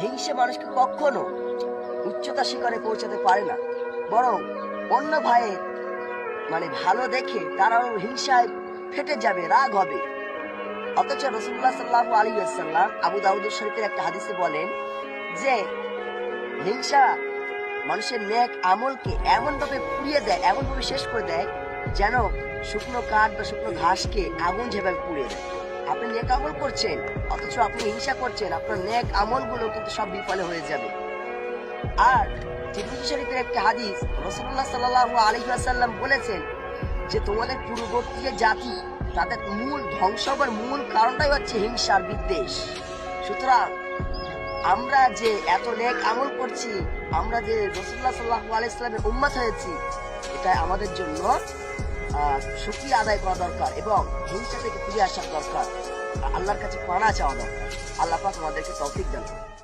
হিংসে মানুষকে কখনো উচ্চতা শিখরে পৌঁছাতে পারে না, বরং অন্য ভাইয়ের ভালো দেখে তারাও হিংসায় ফেটে যাবে, রাগ হবে। অথচ রাসূলুল্লাহ সাল্লাল্লাহু আলাইহি ওয়াসাল্লাম আবু দাউদ শরীফের একটা হাদিসে বলেন যে হিংসা মানুষের নেক আমলকে এমন ভাবে পুড়িয়ে দেয়, এমন ভাবে শেষ করে দেয়, যেন শুকনো কাঠ বা শুকনো ঘাসকে আগুন যেভাবে পুড়িয়ে দেয়। আপনি নেক আমল করছেন অথচ আপনি হিংসা করছেন, আপনার নেক আমলগুলো কিন্তু সব বিফলে হয়ে যাবে। আর তিরমিজি শরীফের একটা হাদিস, রাসূলুল্লাহ সাল্লাল্লাহু আলাইহি ওয়াসাল্লাম বলেছেন যে তোমাদের পূর্ববর্তী যে জাতি, তাদের মূল ধ্বংস হবার মূল কারণটাই হচ্ছে হিংসার বিদ্বেষ। সুতরাং আমরা যে এত নেক আমল করছি, আমরা যে রাসূলুল্লাহ সাল্লাল্লাহু আলাইহি ওয়াসাল্লামের উম্মত হয়েছি, এটা আমাদের জন্য শুকরিয়া আদায় করা দরকার এবং হিংসা থেকে ফিরে আসা দরকার, আল্লাহর কাছে পানা চাওয়া দরকার। আল্লাহ পাক আমাদেরকে তৌফিক দান করুন।